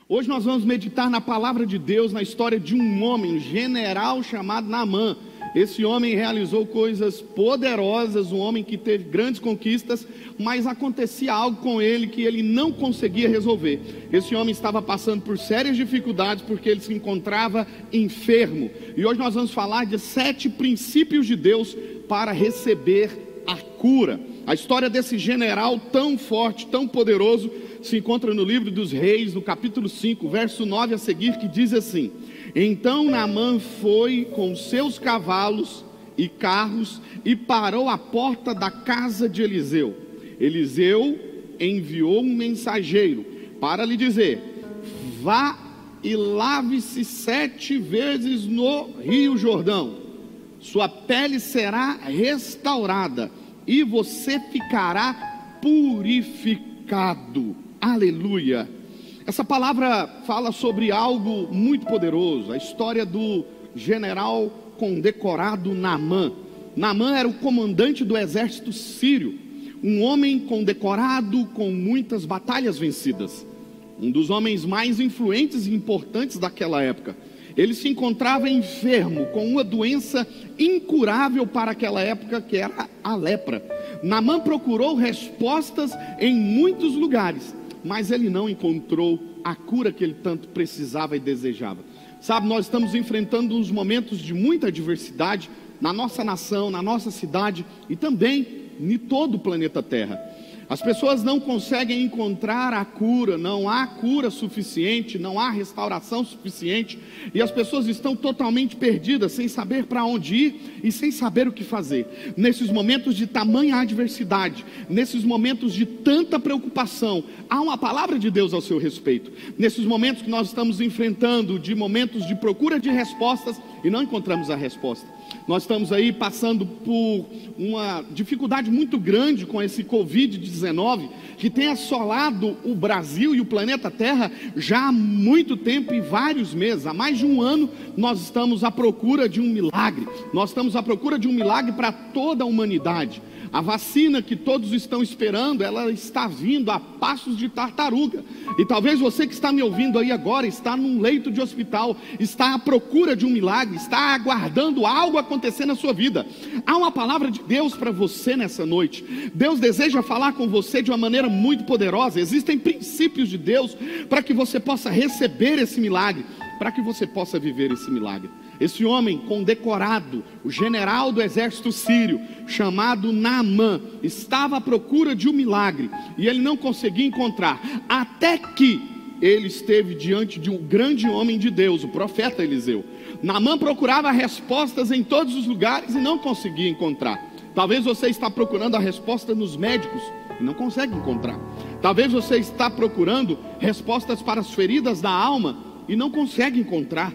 Hoje nós vamos meditar na palavra de Deus, na história de um homem, um general chamado Naamã. Esse homem realizou coisas poderosas, um homem que teve grandes conquistas, mas acontecia algo com ele que ele não conseguia resolver. Esse homem estava passando por sérias dificuldades porque ele se encontrava enfermo. E hoje nós vamos falar de 7 princípios de Deus para receber a cura. A história desse general tão forte, tão poderoso, se encontra no livro dos Reis, no capítulo 5, verso 9 a seguir, que diz assim: Então Naamã foi com seus cavalos e carros e parou à porta da casa de Eliseu. Eliseu enviou um mensageiro para lhe dizer: Vá e lave-se 7 vezes no Rio Jordão, sua pele será restaurada e você ficará purificado. Aleluia! Essa palavra fala sobre algo muito poderoso, a história do general condecorado Naamã. Naamã era o comandante do exército sírio, um homem condecorado com muitas batalhas vencidas, um dos homens mais influentes e importantes daquela época. Ele se encontrava enfermo com uma doença incurável para aquela época, que era a lepra. Naamã procurou respostas em muitos lugares, mas ele não encontrou a cura que ele tanto precisava e desejava. Sabe, nós estamos enfrentando uns momentos de muita adversidade na nossa nação, na nossa cidade e também em todo o planeta Terra. As pessoas não conseguem encontrar a cura, não há cura suficiente, não há restauração suficiente, e as pessoas estão totalmente perdidas, sem saber para onde ir e sem saber o que fazer. Nesses momentos de tamanha adversidade, nesses momentos de tanta preocupação, há uma palavra de Deus ao seu respeito. Nesses momentos que nós estamos enfrentando, de momentos de procura de respostas e não encontramos a resposta. Nós estamos aí passando por uma dificuldade muito grande com esse Covid-19, que tem assolado o Brasil e o planeta Terra já há muito tempo e vários meses. Há mais de um ano nós estamos à procura de um milagre. Nós estamos à procura de um milagre para toda a humanidade. A vacina que todos estão esperando, ela está vindo a passos de tartaruga. E talvez você que está me ouvindo aí agora, está num leito de hospital, está à procura de um milagre, está aguardando algo acontecer na sua vida. Há uma palavra de Deus para você nessa noite. Deus deseja falar com você de uma maneira muito poderosa. Existem princípios de Deus para que você possa receber esse milagre, para que você possa viver esse milagre. Esse homem condecorado, o general do exército sírio, chamado Naamã, estava à procura de um milagre e ele não conseguia encontrar, até que ele esteve diante de um grande homem de Deus, o profeta Eliseu. Naamã procurava respostas em todos os lugares e não conseguia encontrar. Talvez você está procurando a resposta nos médicos e não consegue encontrar. Talvez você está procurando respostas para as feridas da alma e não consegue encontrar.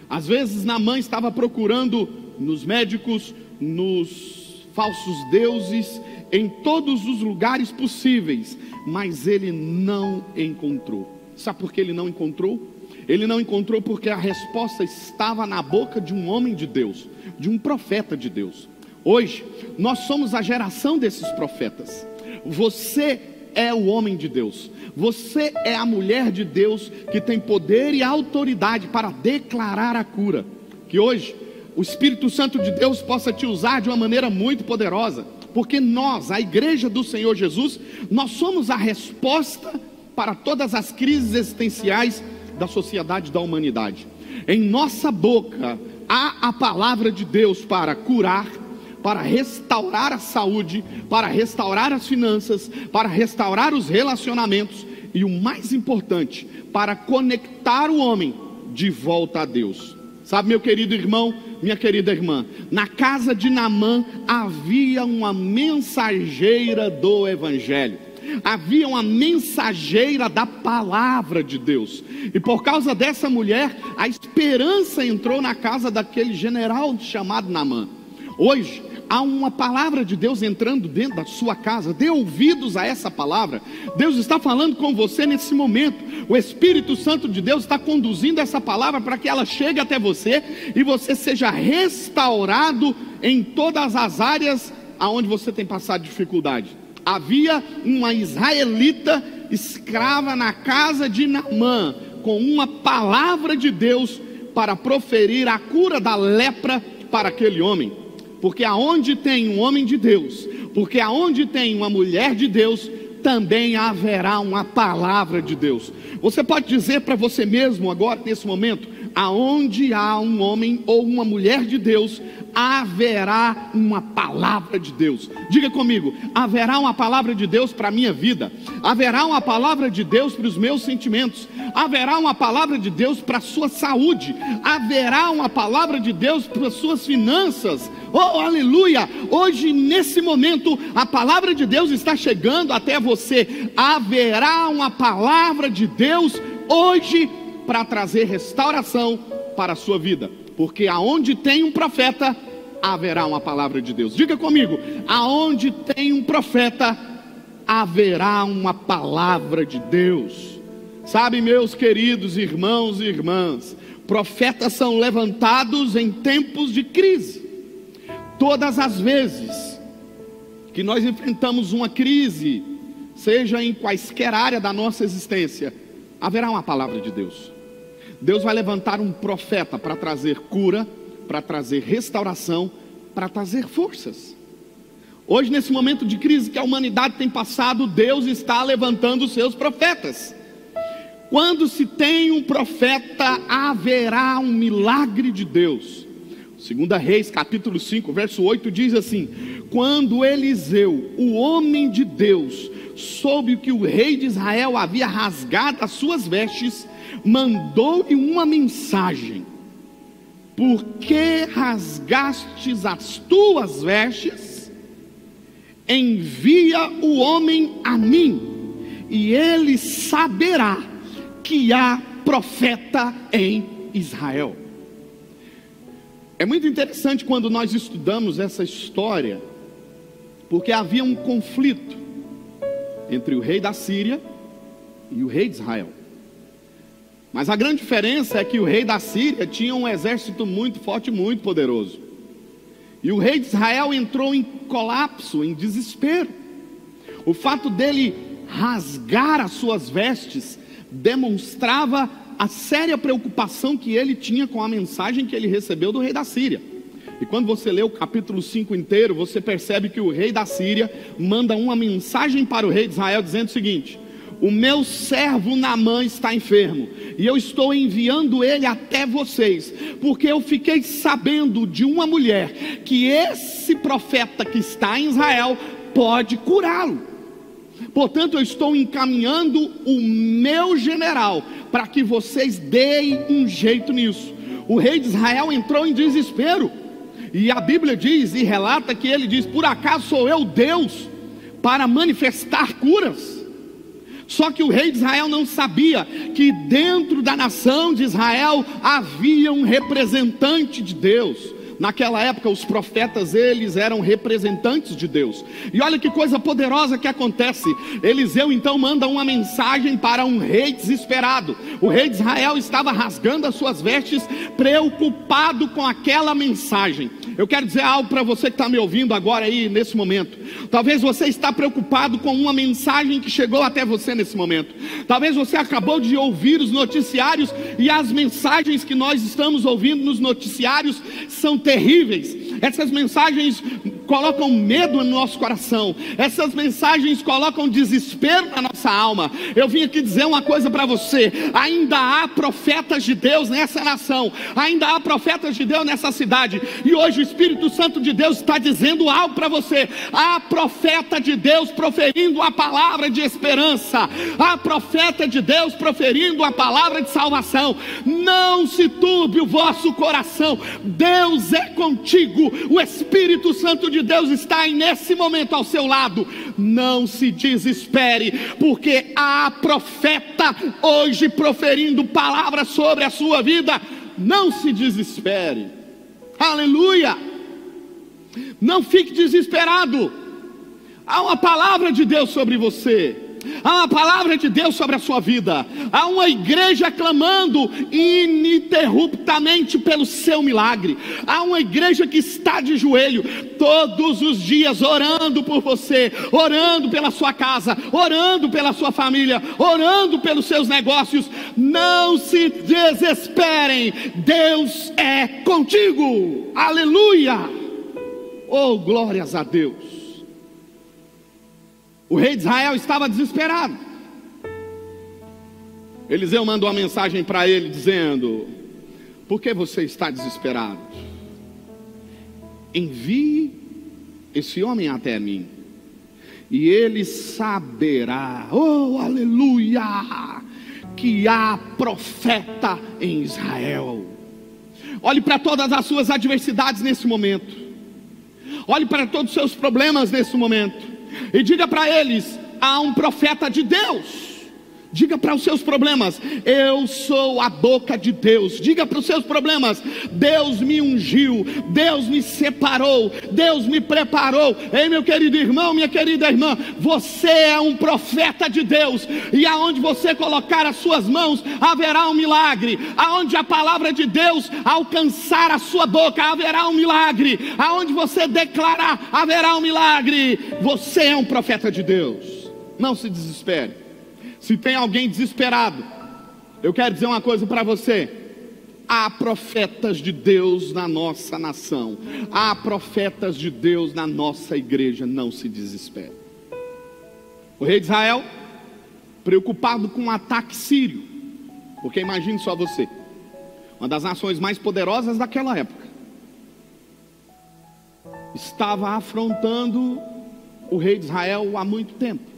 Às vezes Naamã estava procurando nos médicos, nos falsos deuses, em todos os lugares possíveis, mas ele não encontrou. Sabe por que ele não encontrou? Ele não encontrou porque a resposta estava na boca de um homem de Deus, de um profeta de Deus. Hoje, nós somos a geração desses profetas. Você é o homem de Deus. Você é a mulher de Deus que tem poder e autoridade para declarar a cura. Que hoje o Espírito Santo de Deus possa te usar de uma maneira muito poderosa, porque nós, a igreja do Senhor Jesus, nós somos a resposta para todas as crises existenciais da sociedade, da humanidade. Em nossa boca há a palavra de Deus para curar, para restaurar a saúde, para restaurar as finanças, para restaurar os relacionamentos e o mais importante, para conectar o homem de volta a Deus. Sabe, meu querido irmão, minha querida irmã, na casa de Naamã havia uma mensageira do Evangelho. Havia uma mensageira da palavra de Deus. E por causa dessa mulher, a esperança entrou na casa daquele general chamado Naamã. Hoje, há uma palavra de Deus entrando dentro da sua casa. Dê ouvidos a essa palavra. Deus está falando com você nesse momento. O Espírito Santo de Deus está conduzindo essa palavra para que ela chegue até você e você seja restaurado em todas as áreas aonde você tem passado dificuldade. Havia uma israelita escrava na casa de Naamã, com uma palavra de Deus para proferir a cura da lepra para aquele homem. Porque aonde tem um homem de Deus, porque aonde tem uma mulher de Deus, também haverá uma palavra de Deus. Você pode dizer para você mesmo agora, nesse momento: aonde há um homem ou uma mulher de Deus, haverá uma palavra de Deus. Diga comigo: haverá uma palavra de Deus para a minha vida, haverá uma palavra de Deus para os meus sentimentos, haverá uma palavra de Deus para a sua saúde, haverá uma palavra de Deus para as suas finanças. Oh, aleluia! Hoje, nesse momento, a palavra de Deus está chegando até você. Haverá uma palavra de Deus hoje para trazer restauração para a sua vida. Porque aonde tem um profeta, haverá uma palavra de Deus. Diga comigo: aonde tem um profeta, haverá uma palavra de Deus. Sabe, meus queridos irmãos e irmãs, profetas são levantados em tempos de crise. Todas as vezes que nós enfrentamos uma crise, seja em quaisquer área da nossa existência, haverá uma palavra de Deus. Deus vai levantar um profeta para trazer cura, para trazer restauração, para trazer forças. Hoje, nesse momento de crise que a humanidade tem passado, Deus está levantando os seus profetas. Quando se tem um profeta, haverá um milagre de Deus. 2 Reis, capítulo 5, verso 8, diz assim: quando Eliseu, o homem de Deus, soube que o rei de Israel havia rasgado as suas vestes, mandou-lhe uma mensagem: por que rasgastes as tuas vestes? Envia o homem a mim, e ele saberá que há profeta em Israel. É muito interessante quando nós estudamos essa história, porque havia um conflito entre o rei da Síria e o rei de Israel. Mas a grande diferença é que o rei da Síria tinha um exército muito forte, muito poderoso. E o rei de Israel entrou em colapso, em desespero. O fato dele rasgar as suas vestes demonstrava a séria preocupação que ele tinha com a mensagem que ele recebeu do rei da Síria. E quando você lê o capítulo 5 inteiro, você percebe que o rei da Síria manda uma mensagem para o rei de Israel dizendo o seguinte: o meu servo Naamã está enfermo, e eu estou enviando ele até vocês, porque eu fiquei sabendo de uma mulher que esse profeta que está em Israel pode curá-lo. Portanto, eu estou encaminhando o meu general para que vocês deem um jeito nisso. O rei de Israel entrou em desespero, e a Bíblia diz e relata que ele diz: por acaso sou eu Deus para manifestar curas? Só que o rei de Israel não sabia que dentro da nação de Israel havia um representante de Deus. Naquela época os profetas, eles eram representantes de Deus. E olha que coisa poderosa que acontece. Eliseu então manda uma mensagem para um rei desesperado. O rei de Israel estava rasgando as suas vestes, preocupado com aquela mensagem. Eu quero dizer algo para você que está me ouvindo agora aí nesse momento. Talvez você está preocupado com uma mensagem que chegou até você nesse momento. Talvez você acabou de ouvir os noticiários, e as mensagens que nós estamos ouvindo nos noticiários são terríveis. Essas mensagens colocam medo no nosso coração. Essas mensagens colocam desespero na nossa alma. Eu vim aqui dizer uma coisa para você: ainda há profetas de Deus nessa nação, ainda há profetas de Deus nessa cidade. E hoje o Espírito Santo de Deus está dizendo algo para você. Há profeta de Deus proferindo a palavra de esperança, há profeta de Deus proferindo a palavra de salvação. Não se turbe o vosso coração, Deus é contigo. O Espírito Santo de Deus está nesse momento ao seu lado. Não se desespere, porque há profeta hoje proferindo palavras sobre a sua vida. Não se desespere. Aleluia! Não fique desesperado. Há uma palavra de Deus sobre você. Há uma palavra de Deus sobre a sua vida. Há uma igreja clamando ininterruptamente pelo seu milagre. Há uma igreja que está de joelho todos os dias, orando por você, orando pela sua casa, orando pela sua família, orando pelos seus negócios. Não se desesperem, Deus é contigo. Aleluia! Oh, glórias a Deus. O rei de Israel estava desesperado. Eliseu mandou uma mensagem para ele dizendo: por que você está desesperado? Envie esse homem até mim, e ele saberá, oh aleluia, que há profeta em Israel. Olhe para todas as suas adversidades nesse momento. Olhe para todos os seus problemas nesse momento. E diga para eles: há um profeta de Deus. Diga para os seus problemas: eu sou a boca de Deus. Diga para os seus problemas: Deus me ungiu, Deus me separou, Deus me preparou. Ei, meu querido irmão, minha querida irmã, você é um profeta de Deus. E aonde você colocar as suas mãos, haverá um milagre. Aonde a palavra de Deus alcançar a sua boca, haverá um milagre. Aonde você declarar, haverá um milagre. Você é um profeta de Deus. Não se desespere. Se tem alguém desesperado, eu quero dizer uma coisa para você: há profetas de Deus na nossa nação, há profetas de Deus na nossa igreja. Não se desespere. O rei de Israel, preocupado com um ataque sírio, porque imagine só você, uma das nações mais poderosas daquela época, estava afrontando o rei de Israel há muito tempo.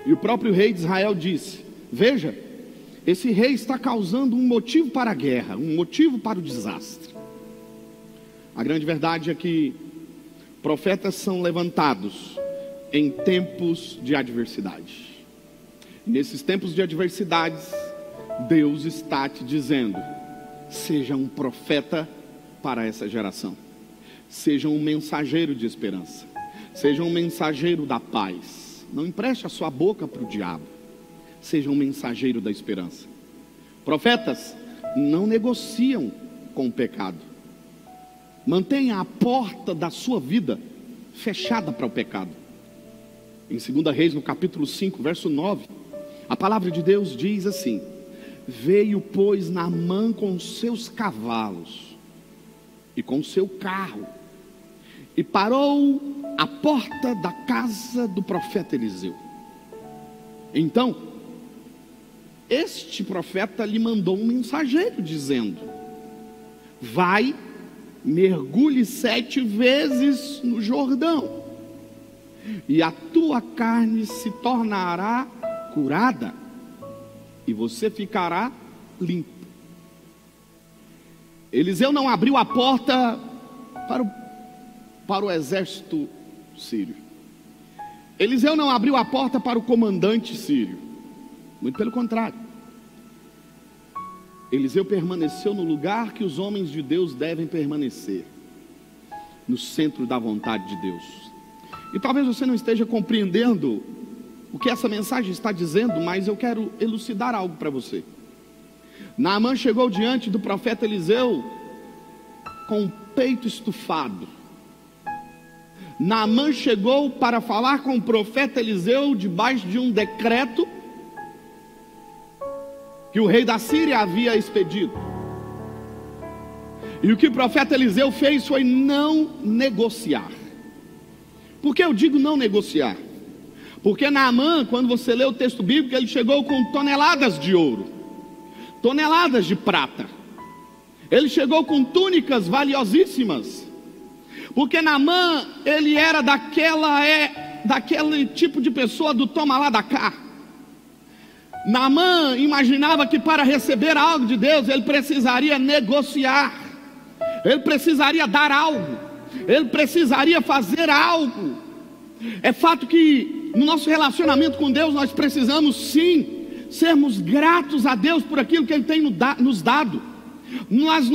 E o próprio rei de Israel disse: veja, esse rei está causando um motivo para a guerra, um motivo para o desastre. A grande verdade é que profetas são levantados em tempos de adversidade. E nesses tempos de adversidades, Deus está te dizendo: seja um profeta para essa geração. Seja um mensageiro de esperança. Seja um mensageiro da paz. Não empreste a sua boca para o diabo. Seja um mensageiro da esperança. Profetas não negociam com o pecado. Mantenha a porta da sua vida fechada para o pecado. Em 2 Reis, no capítulo 5, verso 9, a palavra de Deus diz assim: veio, pois, Naamã com seus cavalos e com seu carro, e parou à porta da casa do profeta Eliseu. Então, este profeta lhe mandou um mensageiro dizendo: vai, mergulhe 7 vezes no Jordão, e a tua carne se tornará curada, e você ficará limpo. Eliseu não abriu a porta para o exército sírio. Eliseu não abriu a porta para o comandante sírio. Muito pelo contrário. Eliseu permaneceu no lugar que os homens de Deus devem permanecer, no centro da vontade de Deus. E talvez você não esteja compreendendo o que essa mensagem está dizendo, mas eu quero elucidar algo para você. Naamã chegou diante do profeta Eliseu com o peito estufado. Naamã chegou para falar com o profeta Eliseu debaixo de um decreto que o rei da Síria havia expedido. E o que o profeta Eliseu fez foi não negociar. Por que eu digo não negociar? Porque Naamã, quando você lê o texto bíblico, ele chegou com toneladas de ouro, toneladas de prata. Ele chegou com túnicas valiosíssimas. Porque Naamã, ele era daquele tipo de pessoa do toma lá da cá. Naamã imaginava que para receber algo de Deus, ele precisaria negociar. Ele precisaria dar algo. Ele precisaria fazer algo. É fato que no nosso relacionamento com Deus, nós precisamos sim sermos gratos a Deus por aquilo que Ele tem nos dado. Mas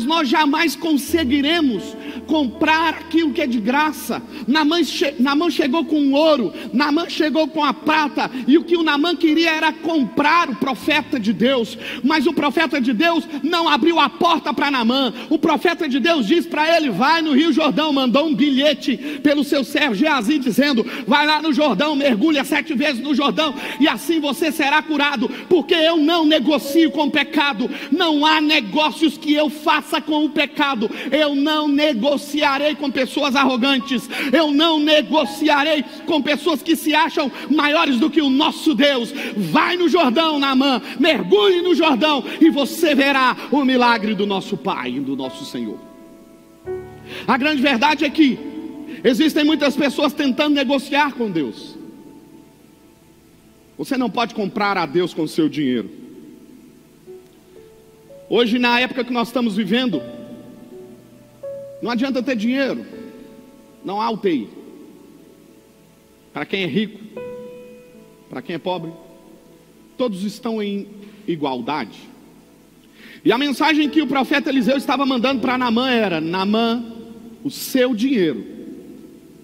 nós jamais conseguiremos comprar aquilo que é de graça. Naamã chegou com o ouro, Naamã chegou com a prata, e o que o Naamã queria era comprar o profeta de Deus. Mas o profeta de Deus não abriu a porta para Naamã. O profeta de Deus disse para ele: vai no Rio Jordão. Mandou um bilhete pelo seu servo Geazi dizendo: vai lá no Jordão, mergulha 7 vezes no Jordão, e assim você será curado, porque eu não negocio com o pecado. Não há negócios que eu faça com o pecado. Eu não negociarei com pessoas arrogantes. Eu não negociarei com pessoas que se acham maiores do que o nosso Deus. Vai no Jordão, Naamã, mergulhe no Jordão, e você verá o milagre do nosso Pai e do nosso Senhor. A grande verdade é que existem muitas pessoas tentando negociar com Deus. Você não pode comprar a Deus com o seu dinheiro. Hoje, na época que nós estamos vivendo, não adianta ter dinheiro, não há UTI. Para quem é rico, para quem é pobre, todos estão em igualdade. E a mensagem que o profeta Eliseu estava mandando para Naamã era: Naamã, o seu dinheiro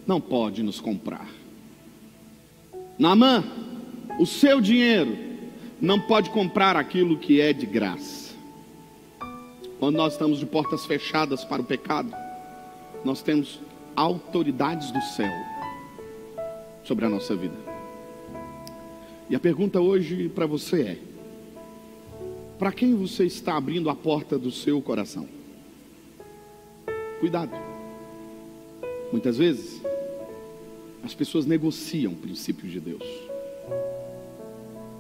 não pode nos comprar. Naamã, o seu dinheiro não pode comprar aquilo que é de graça. Quando nós estamos de portas fechadas para o pecado, nós temos autoridades do céu sobre a nossa vida. E a pergunta hoje para você é: para quem você está abrindo a porta do seu coração? Cuidado. Muitas vezes as pessoas negociam princípios de Deus.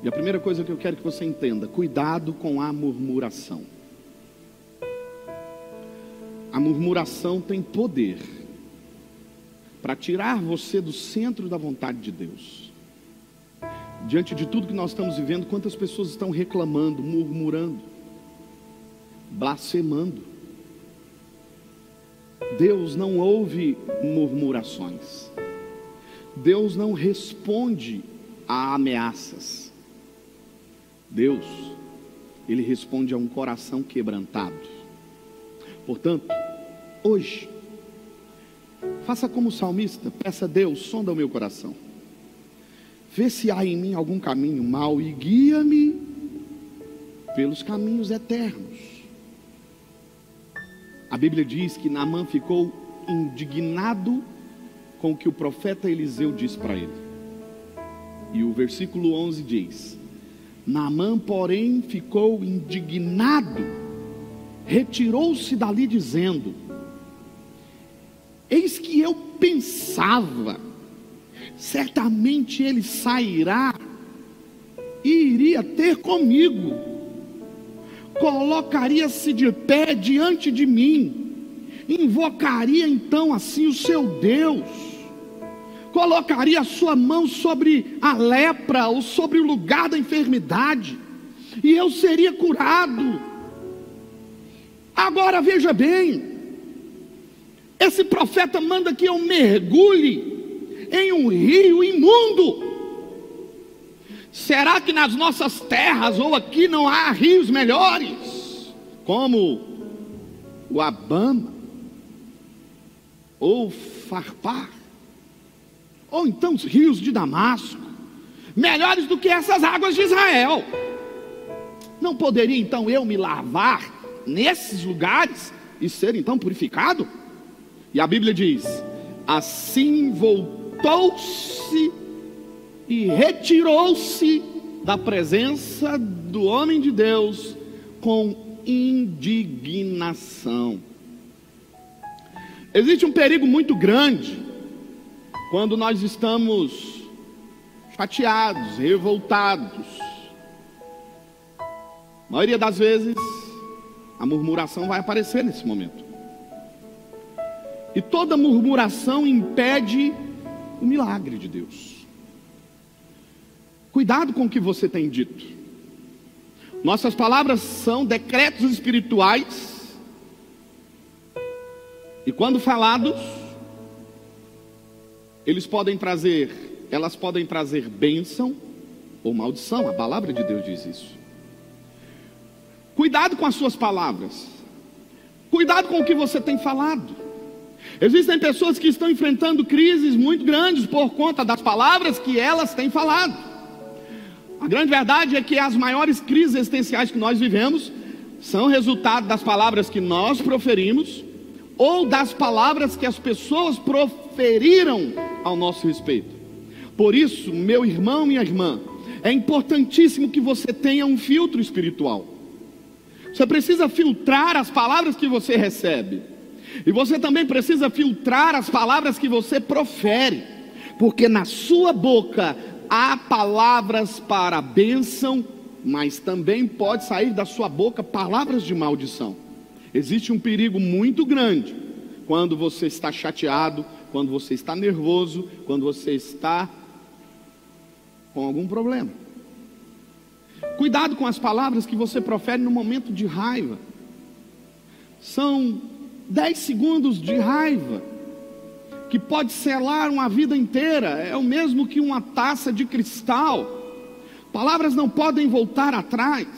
E a primeira coisa que eu quero que você entenda: cuidado com a murmuração. A murmuração tem poder para tirar você do centro da vontade de Deus. Diante de tudo que nós estamos vivendo, quantas pessoas estão reclamando, murmurando, blasfemando? Deus não ouve murmurações. Deus não responde a ameaças. Deus, Ele responde a um coração quebrantado. Portanto, hoje, faça como o salmista, peça a Deus: sonda o meu coração, vê se há em mim algum caminho mau e guia-me pelos caminhos eternos. A Bíblia diz que Naamã ficou indignado com o que o profeta Eliseu disse para ele. E o versículo 11 diz: Naamã, porém, ficou indignado, retirou-se dali dizendo: eis que eu pensava, certamente ele sairá e iria ter comigo, colocaria-se de pé diante de mim, invocaria então assim o seu Deus, colocaria a sua mão sobre a lepra ou sobre o lugar da enfermidade, e eu seria curado. Agora veja bem, esse profeta manda que eu mergulhe em um rio imundo. Será que nas nossas terras ou aqui não há rios melhores, como o Abama ou Farpar, ou então os rios de Damasco, melhores do que essas águas de Israel? Não poderia então eu me lavar nesses lugares e ser então purificado? E a Bíblia diz: assim voltou-se e retirou-se da presença do homem de Deus com indignação. Existe um perigo muito grande quando nós estamos chateados, revoltados. A maioria das vezes a murmuração vai aparecer nesse momento. E toda murmuração impede o milagre de Deus. Cuidado com o que você tem dito. Nossas palavras são decretos espirituais, e quando falados, elas podem trazer bênção ou maldição. A palavra de Deus diz isso. Cuidado com as suas palavras. Cuidado com o que você tem falado. Existem pessoas que estão enfrentando crises muito grandes por conta das palavras que elas têm falado. A grande verdade é que as maiores crises existenciais que nós vivemos são resultado das palavras que nós proferimos ou das palavras que as pessoas proferiram ao nosso respeito. Por isso, meu irmão, minha irmã, é importantíssimo que você tenha um filtro espiritual. Você precisa filtrar as palavras que você recebe. E você também precisa filtrar as palavras que você profere. Porque na sua boca há palavras para a bênção, mas também pode sair da sua boca palavras de maldição. Existe um perigo muito grande quando você está chateado, quando você está nervoso, quando você está com algum problema. Cuidado com as palavras que você profere no momento de raiva. São 10 segundos de raiva que pode selar uma vida inteira. É o mesmo que uma taça de cristal. Palavras não podem voltar atrás.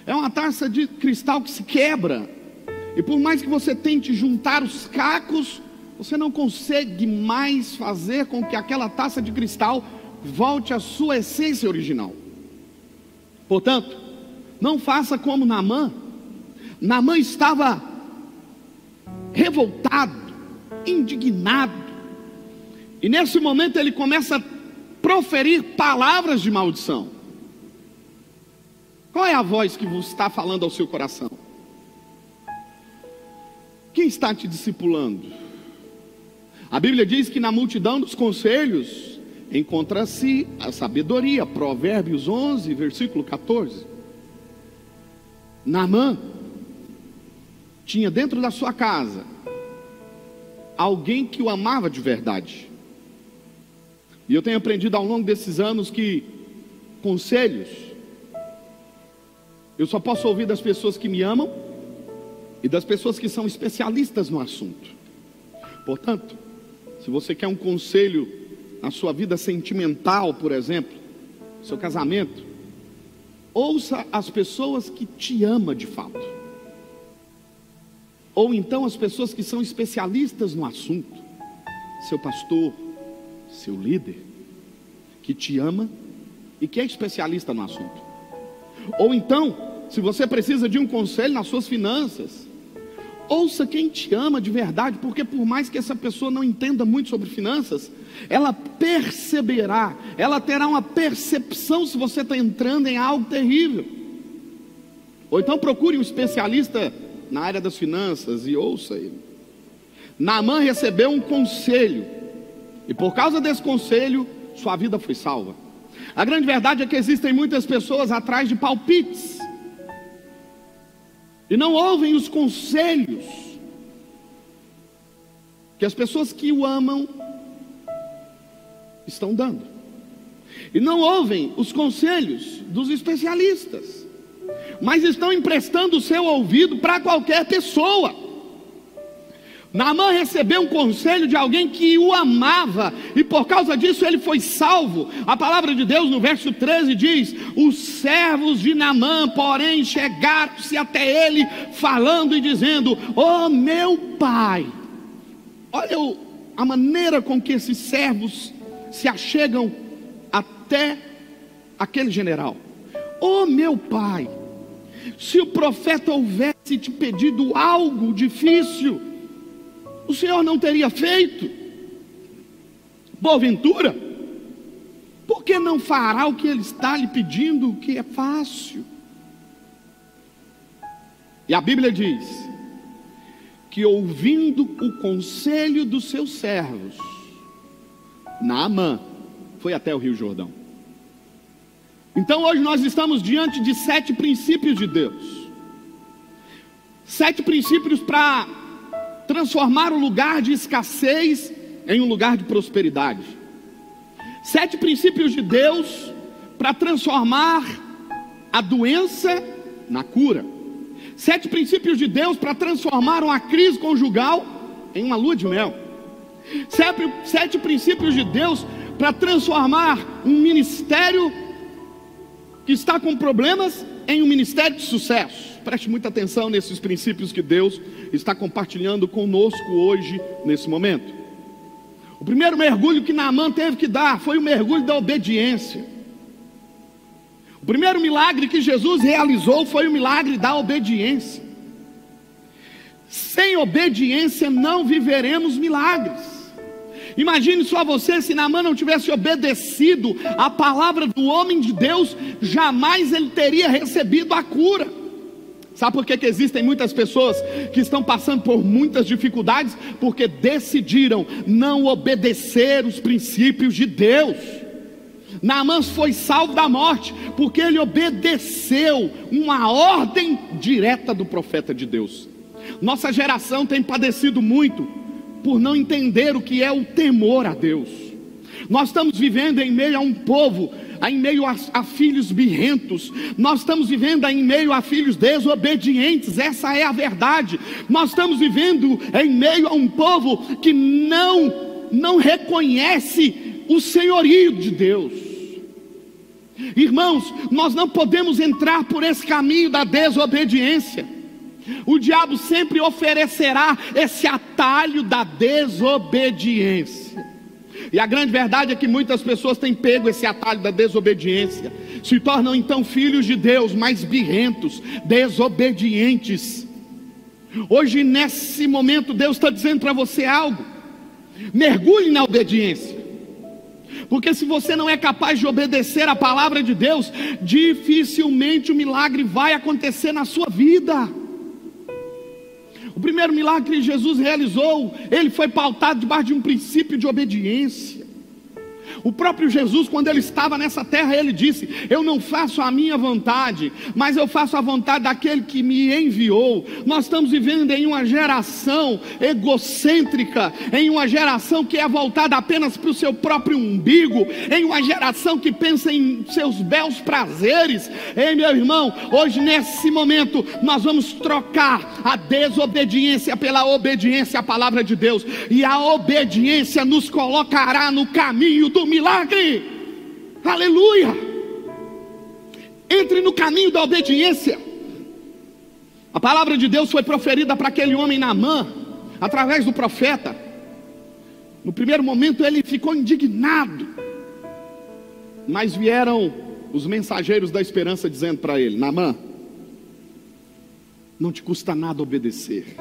É uma taça de cristal que se quebra. E por mais que você tente juntar os cacos, você não consegue mais fazer com que aquela taça de cristal volte à sua essência original. Portanto, não faça como Naamã. Naamã estava revoltado, indignado. E nesse momento ele começa a proferir palavras de maldição. Qual é a voz que está falando ao seu coração? Quem está te discipulando? A Bíblia diz que na multidão dos conselhos encontra-se a sabedoria. Provérbios 11, versículo 14. Naamã tinha dentro da sua casa alguém que o amava de verdade. E eu tenho aprendido ao longo desses anos que conselhos eu só posso ouvir das pessoas que me amam e das pessoas que são especialistas no assunto. Portanto, se você quer um conselho na sua vida sentimental, por exemplo, seu casamento, ouça as pessoas que te amam de fato. Ou então as pessoas que são especialistas no assunto, seu pastor, seu líder, que te ama e que é especialista no assunto. Ou então, se você precisa de um conselho nas suas finanças, ouça quem te ama de verdade, porque por mais que essa pessoa não entenda muito sobre finanças, ela perceberá, ela terá uma percepção se você está entrando em algo terrível. Ou então procure um especialista na área das finanças e ouça ele. Naamã recebeu um conselho, e por causa desse conselho, sua vida foi salva. A grande verdade é que existem muitas pessoas atrás de palpites, e não ouvem os conselhos que as pessoas que o amam estão dando. E não ouvem os conselhos dos especialistas, mas estão emprestando o seu ouvido para qualquer pessoa. Naamã recebeu um conselho de alguém que o amava, e por causa disso ele foi salvo. A palavra de Deus no verso 13 diz: os servos de Naamã, porém, chegaram-se até ele, falando e dizendo: ó meu pai. Olha a maneira com que esses servos se achegam até aquele general. Ó meu pai, se o profeta houvesse te pedido algo difícil, o Senhor não teria feito? Porventura, por que não fará o que ele está lhe pedindo, o que é fácil? E a Bíblia diz que, ouvindo o conselho dos seus servos, Naamã foi até o Rio Jordão. Então hoje nós estamos diante de 7 princípios de Deus. 7 princípios para transformar o lugar de escassez em um lugar de prosperidade. 7 princípios de Deus para transformar a doença na cura. 7 princípios de Deus para transformar uma crise conjugal em uma lua de mel. 7 princípios de Deus para transformar um ministério que está com problemas em um ministério de sucesso. Preste muita atenção nesses princípios que Deus está compartilhando conosco hoje, nesse momento. O primeiro mergulho que Naamã teve que dar foi o mergulho da obediência. O primeiro milagre que Jesus realizou foi o milagre da obediência. Sem obediência não viveremos milagres. Imagine só você, se Naamã não tivesse obedecido a palavra do homem de Deus, jamais ele teria recebido a cura. Sabe por que existem muitas pessoas que estão passando por muitas dificuldades? Porque decidiram não obedecer os princípios de Deus. Naamã foi salvo da morte porque ele obedeceu uma ordem direta do profeta de Deus. Nossa geração tem padecido muito por não entender o que é o temor a Deus. Nós estamos vivendo em meio a um povo, em meio a filhos birrentos. Nós estamos vivendo em meio a filhos desobedientes. Essa é a verdade. Nós estamos vivendo em meio a um povo que não reconhece o senhorio de Deus. Irmãos, nós não podemos entrar por esse caminho da desobediência. O diabo sempre oferecerá esse atalho da desobediência. E a grande verdade é que muitas pessoas têm pego esse atalho da desobediência, se tornam então filhos de Deus, mas birrentos, desobedientes. Hoje, nesse momento, Deus está dizendo para você algo: mergulhe na obediência. Porque se você não é capaz de obedecer a palavra de Deus, dificilmente o milagre vai acontecer na sua vida. O primeiro milagre que Jesus realizou, ele foi pautado debaixo de um princípio de obediência. O próprio Jesus, quando ele estava nessa terra, ele disse: eu não faço a minha vontade, mas eu faço a vontade daquele que me enviou. Nós estamos vivendo em uma geração egocêntrica, em uma geração que é voltada apenas para o seu próprio umbigo, em uma geração que pensa em seus belos prazeres. Ei, meu irmão, hoje nesse momento nós vamos trocar a desobediência pela obediência à palavra de Deus, e a obediência nos colocará no caminho do milagre. Aleluia! Entre no caminho da obediência. A palavra de Deus foi proferida para aquele homem Naamã através do profeta. No primeiro momento ele ficou indignado, mas vieram os mensageiros da esperança dizendo para ele: Naamã, não te custa nada obedecer.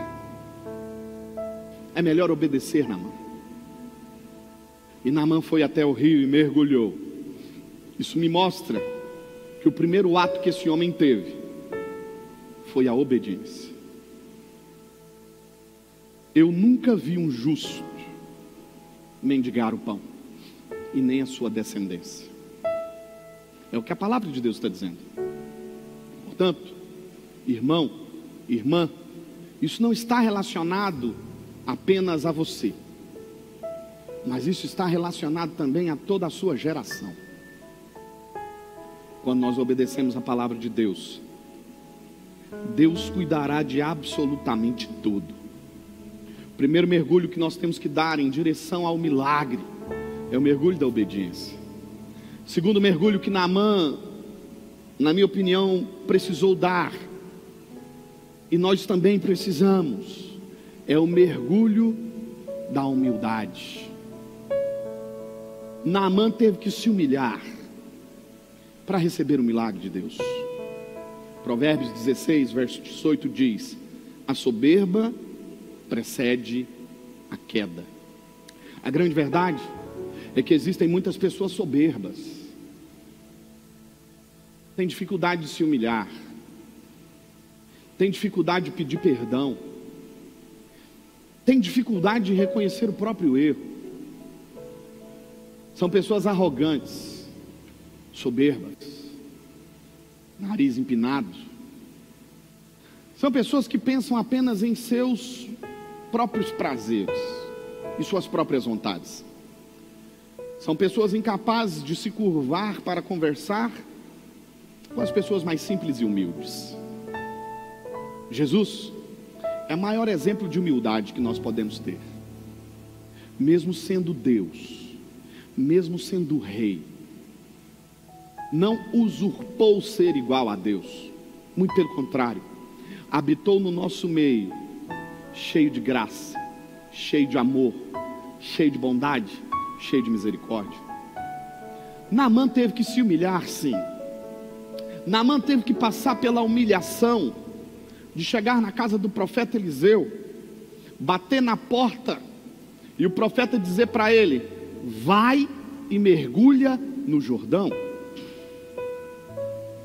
É melhor obedecer, Naamã. E Naamã foi até o rio e mergulhou. Isso me mostra que o primeiro ato que esse homem teve foi a obediência. Eu nunca vi um justo mendigar o pão, e nem a sua descendência. É o que a palavra de Deus está dizendo. Portanto, irmão, irmã, isso não está relacionado apenas a você, mas isso está relacionado também a toda a sua geração. Quando nós obedecemos a palavra de Deus, Deus cuidará de absolutamente tudo. O primeiro mergulho que nós temos que dar em direção ao milagre é o mergulho da obediência. O segundo mergulho que Naamã, na minha opinião, precisou dar, e nós também precisamos, é o mergulho da humildade. Naamã teve que se humilhar para receber o milagre de Deus. Provérbios 16, verso 18 diz: a soberba precede a queda. A grande verdade é que existem muitas pessoas soberbas, têm dificuldade de se humilhar, têm dificuldade de pedir perdão, têm dificuldade de reconhecer o próprio erro. São pessoas arrogantes, soberbas, nariz empinado. São pessoas que pensam apenas em seus próprios prazeres e suas próprias vontades. São pessoas incapazes de se curvar para conversar com as pessoas mais simples e humildes. Jesus é o maior exemplo de humildade que nós podemos ter. Mesmo sendo Deus, mesmo sendo rei, não usurpou ser igual a Deus, Muito pelo contrário, habitou no nosso meio, cheio de graça, cheio de amor, cheio de bondade, cheio de misericórdia. Naamã teve que se humilhar, sim. Naamã teve que passar pela humilhação de chegar na casa do profeta Eliseu, bater na porta e o profeta dizer para ele: vai e mergulha no Jordão.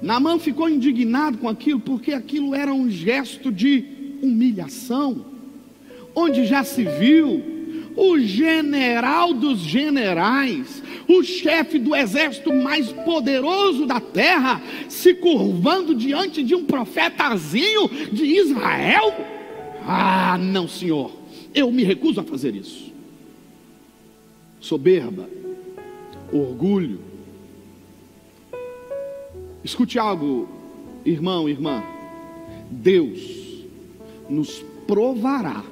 Naamã ficou indignado com aquilo, porque aquilo era um gesto de humilhação, onde já se viu o general dos generais, o chefe do exército mais poderoso da terra, se curvando diante de um profetazinho de Israel? Ah, não, senhor, eu me recuso a fazer isso. Soberba, orgulho. Escute algo, irmão, irmã. Deus nos provará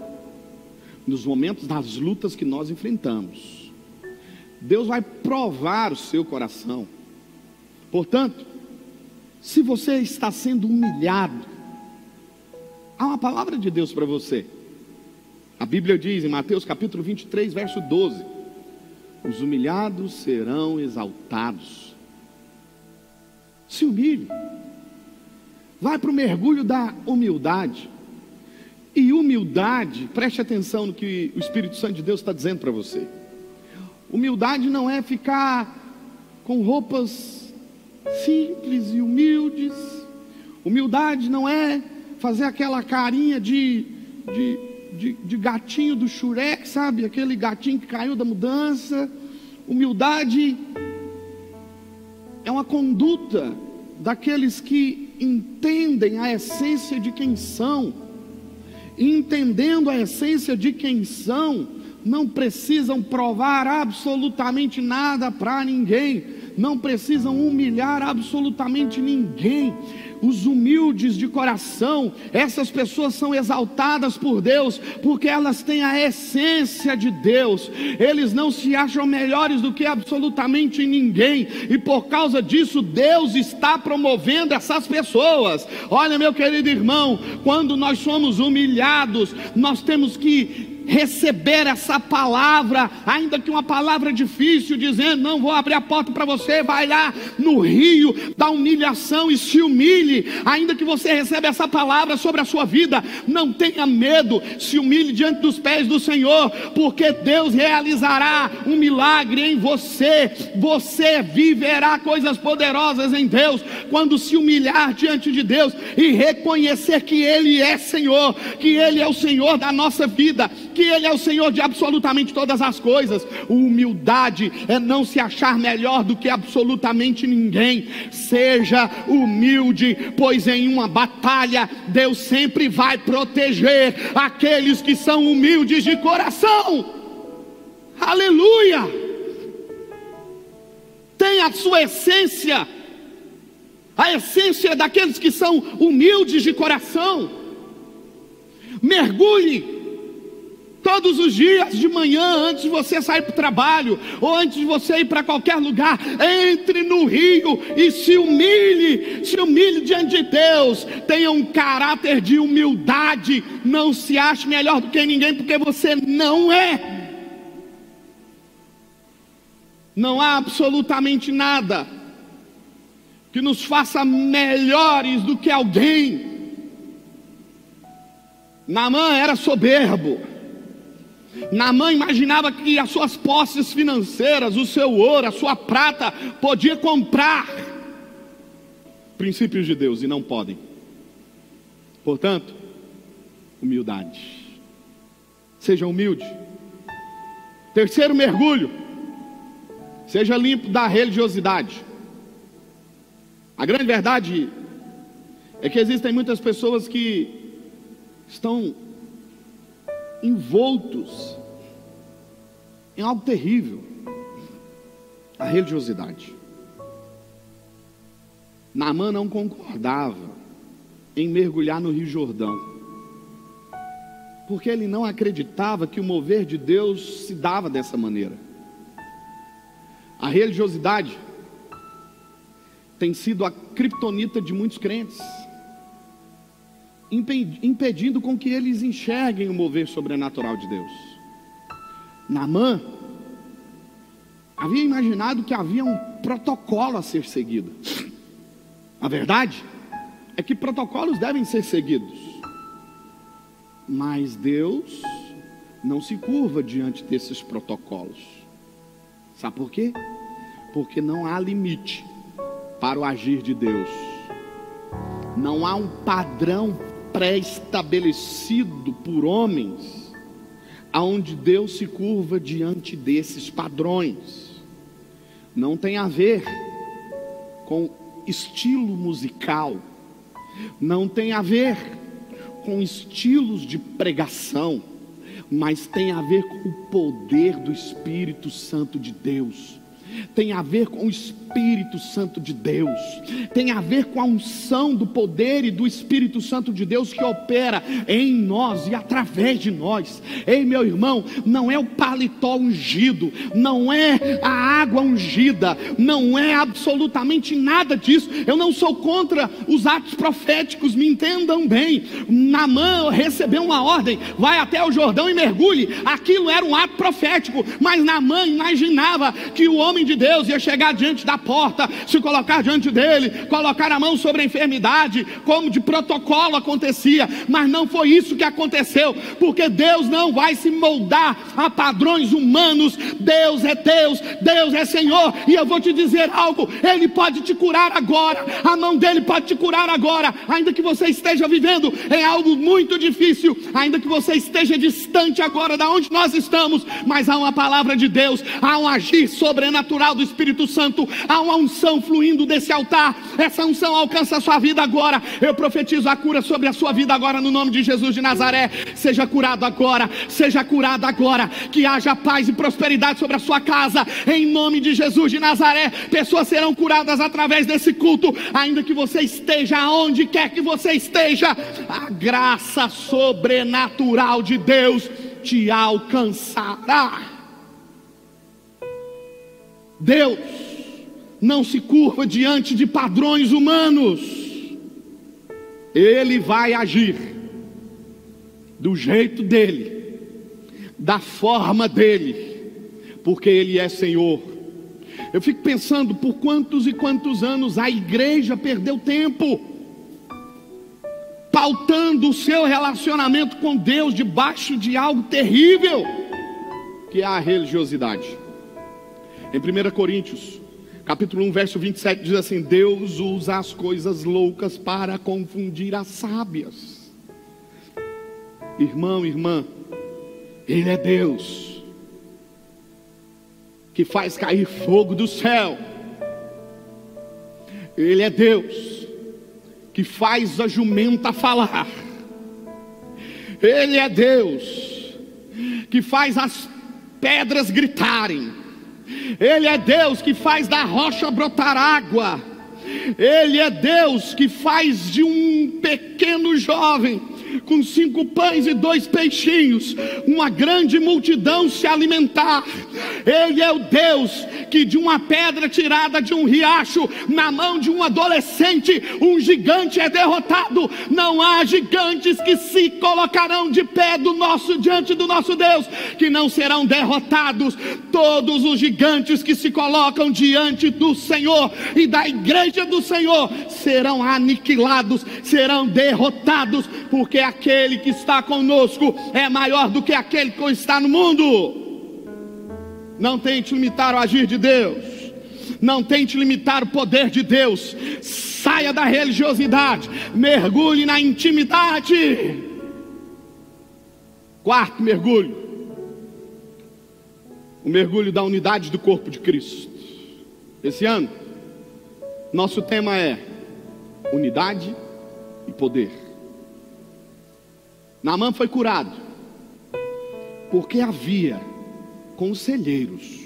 nos momentos das lutas que nós enfrentamos. Deus vai provar o seu coração. Portanto, se você está sendo humilhado, há uma palavra de Deus para você. A Bíblia diz em Mateus capítulo 23, verso 12: os humilhados serão exaltados. Se humilhe. Vai para o mergulho da humildade. E humildade, preste atenção no que o Espírito Santo de Deus está dizendo para você. Humildade não é ficar com roupas simples e humildes. Humildade não é fazer aquela carinha de gatinho do Shurek, sabe? Aquele gatinho que caiu da mudança. Humildade é uma conduta daqueles que entendem a essência de quem são. E entendendo a essência de quem são, não precisam provar absolutamente nada para ninguém, não precisam humilhar absolutamente ninguém. Os humildes de coração, essas pessoas são exaltadas por Deus, porque elas têm a essência de Deus. Eles não se acham melhores do que absolutamente ninguém, e por causa disso Deus está promovendo essas pessoas. Olha, meu querido irmão, quando nós somos humilhados, nós temos que receber essa palavra, ainda que uma palavra difícil, dizendo: não vou abrir a porta para você, vai lá no rio da humilhação e se humilhe. Ainda que você receba essa palavra sobre a sua vida, não tenha medo, se humilhe diante dos pés do Senhor, porque Deus realizará um milagre em você. Você viverá coisas poderosas em Deus, quando se humilhar diante de Deus e reconhecer que Ele é Senhor, que Ele é o Senhor da nossa vida, que Ele é o Senhor de absolutamente todas as coisas. Humildade é não se achar melhor do que absolutamente ninguém. Seja humilde, pois em uma batalha Deus sempre vai proteger aqueles que são humildes de coração. Aleluia! Tem a sua essência, a essência daqueles que são humildes de coração. Mergulhe todos os dias de manhã, antes de você sair para o trabalho, ou antes de você ir para qualquer lugar, entre no rio e se humilhe diante de Deus. Tenha um caráter de humildade, não se ache melhor do que ninguém, porque você não é. Não há absolutamente nada que nos faça melhores do que alguém. Naamã era soberbo. Naamã imaginava que as suas posses financeiras, o seu ouro, a sua prata, podia comprar princípios de Deus, e não podem. Portanto, humildade. Seja humilde. Terceiro mergulho: seja limpo da religiosidade. A grande verdade é que existem muitas pessoas que estão envoltos em algo terrível: a religiosidade. Naamã não concordava em mergulhar no Rio Jordão, porque ele não acreditava que o mover de Deus se dava dessa maneira. A religiosidade tem sido a criptonita de muitos crentes. impedindo com que eles enxerguem o mover sobrenatural de Deus. Naamã havia imaginado que havia um protocolo a ser seguido. A verdade é que protocolos devem ser seguidos, mas Deus não se curva diante desses protocolos. Sabe por quê? Porque não há limite para o agir de Deus. Não há um padrão pré-estabelecido por homens, aonde Deus se curva diante desses padrões. Não tem a ver com estilo musical, não tem a ver com estilos de pregação, mas tem a ver com o poder do Espírito Santo de Deus. Tem a ver com o Espírito Santo de Deus, tem a ver com a unção do poder e do Espírito Santo de Deus que opera em nós e através de nós. Ei, meu irmão, não é o paletó ungido, não é a água ungida, não é absolutamente nada disso. Eu não sou contra os atos proféticos, me entendam bem. Naamã recebeu uma ordem: vai até o Jordão e mergulhe. Aquilo era um ato profético, mas Naamã imaginava que o homem de Deus ia chegar diante da porta, se colocar diante dele, colocar a mão sobre a enfermidade, como de protocolo acontecia. Mas não foi isso que aconteceu, porque Deus não vai se moldar a padrões humanos. Deus é Deus, Deus é Senhor. E eu vou te dizer algo: Ele pode te curar agora, a mão dele pode te curar agora, ainda que você esteja vivendo em algo muito difícil, ainda que você esteja distante agora da onde nós estamos, mas há uma palavra de Deus, há um agir sobrenatural do Espírito Santo, há uma unção fluindo desse altar. Essa unção alcança a sua vida agora. Eu profetizo a cura sobre a sua vida agora, no nome de Jesus de Nazaré. Seja curado agora, seja curado agora, que haja paz e prosperidade sobre a sua casa, em nome de Jesus de Nazaré. Pessoas serão curadas através desse culto, ainda que você esteja aonde quer que você esteja. A graça sobrenatural de Deus te alcançará. Deus não se curva diante de padrões humanos. Ele vai agir do jeito dele, da forma dele, porque Ele é Senhor. Eu fico pensando por quantos e quantos anos a igreja perdeu tempo pautando o seu relacionamento com Deus debaixo de algo terrível, que é a religiosidade. Em 1 Coríntios, capítulo 1, verso 27, diz assim: Deus usa as coisas loucas para confundir as sábias. Irmão, irmã, Ele é Deus que faz cair fogo do céu. Ele é Deus que faz a jumenta falar. Ele é Deus que faz as pedras gritarem. Ele é Deus que faz da rocha brotar água. Ele é Deus que faz de um pequeno jovem com 5 pães e 2 peixinhos uma grande multidão se alimentar. Ele é o Deus que de uma pedra tirada de um riacho, na mão de um adolescente, um gigante é derrotado. Não há gigantes que se colocarão de pé diante do nosso Deus que não serão derrotados. Todos os gigantes que se colocam diante do Senhor e da igreja do Senhor serão aniquilados, serão derrotados, porque aquele que está conosco é maior do que aquele que está no mundo. Não tente limitar o agir de Deus, não tente limitar o poder de Deus. Saia da religiosidade, mergulhe na intimidade. Quarto mergulho, o mergulho da unidade do corpo de Cristo. Esse ano, nosso tema é unidade e poder. Naamã foi curado porque havia conselheiros,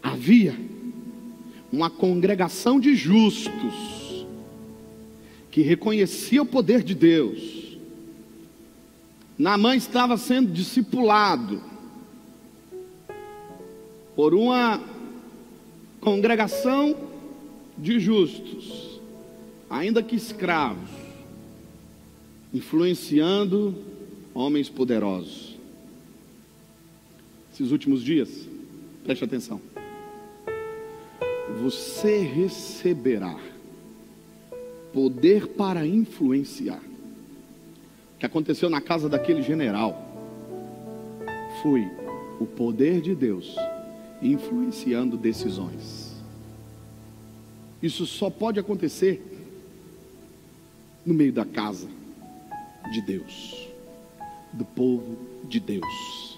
havia uma congregação de justos que reconhecia o poder de Deus. Naamã estava sendo discipulado por uma congregação de justos, ainda que escravos, influenciando homens poderosos. Esses últimos dias, preste atenção, você receberá poder para influenciar. O que aconteceu na casa daquele general foi o poder de Deus influenciando decisões. Isso só pode acontecer no meio da casa de Deus, do povo de Deus.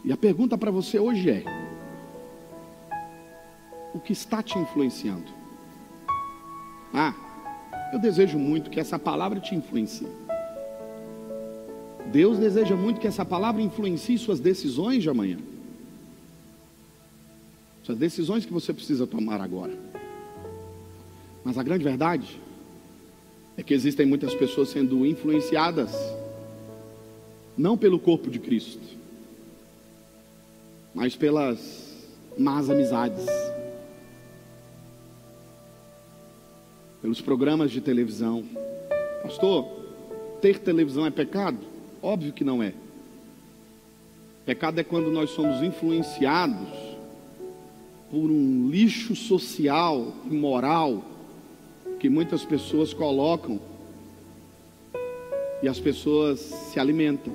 E a pergunta para você hoje é: o que está te influenciando? Eu desejo muito que essa palavra te influencie. Deus deseja muito que essa palavra influencie suas decisões de amanhã, suas decisões que você precisa tomar agora. Mas a grande verdade é que existem muitas pessoas sendo influenciadas não pelo corpo de Cristo, mas pelas más amizades, pelos programas de televisão. Pastor, ter televisão é pecado? Óbvio que não é. Pecado é quando nós somos influenciados por um lixo social e moral que muitas pessoas colocam e as pessoas se alimentam.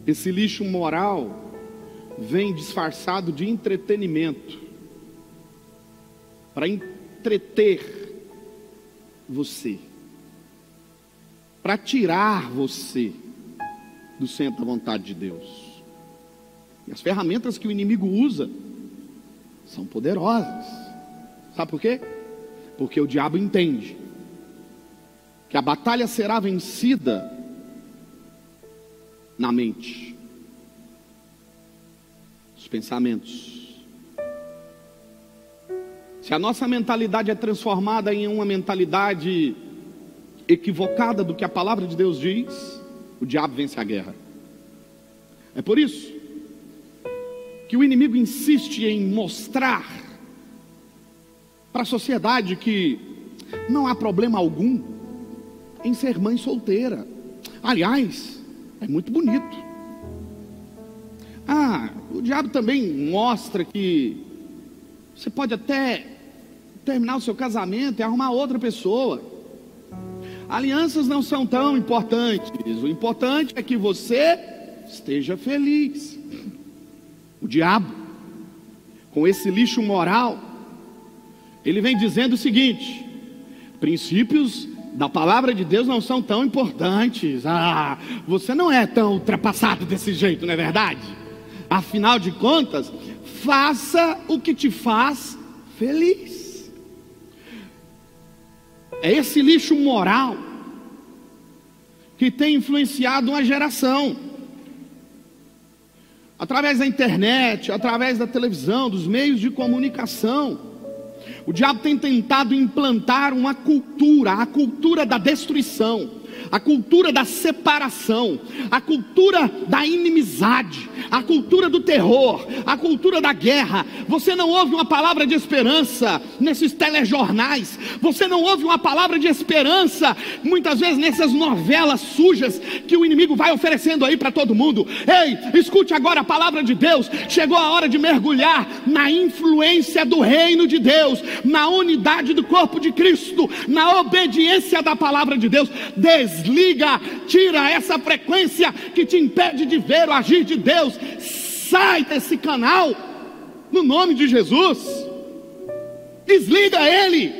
Esse lixo moral vem disfarçado de entretenimento, para entreter você, para tirar você do centro da vontade de Deus. E as ferramentas que o inimigo usa são poderosas. Sabe por quê? Porque o diabo entende que a batalha será vencida na mente, nos pensamentos. Se a nossa mentalidade é transformada em uma mentalidade equivocada do que a palavra de Deus diz, o diabo vence a guerra. É por isso que o inimigo insiste em mostrar para a sociedade que não há problema algum em ser mãe solteira. Aliás, é muito bonito. O diabo também mostra que você pode até terminar o seu casamento e arrumar outra pessoa. Alianças não são tão importantes. O importante é que você esteja feliz. O diabo, com esse lixo moral, ele vem dizendo o seguinte: princípios da palavra de Deus não são tão importantes. Você não é tão ultrapassado desse jeito, não é verdade? Afinal de contas, faça o que te faz feliz. É esse lixo moral que tem influenciado uma geração, através da internet, através da televisão, dos meios de comunicação. O diabo tem tentado implantar uma cultura, a cultura da destruição, a cultura da separação, a cultura da inimizade, a cultura do terror, a cultura da guerra. Você não ouve uma palavra de esperança nesses telejornais, você não ouve uma palavra de esperança muitas vezes nessas novelas sujas que o inimigo vai oferecendo aí para todo mundo. Ei, escute agora a palavra de Deus. Chegou a hora de mergulhar na influência do reino de Deus, na unidade do corpo de Cristo, na obediência da palavra de Deus. Desliga, tira essa frequência que te impede de ver o agir de Deus. Sai desse canal, no nome de Jesus. Desliga ele.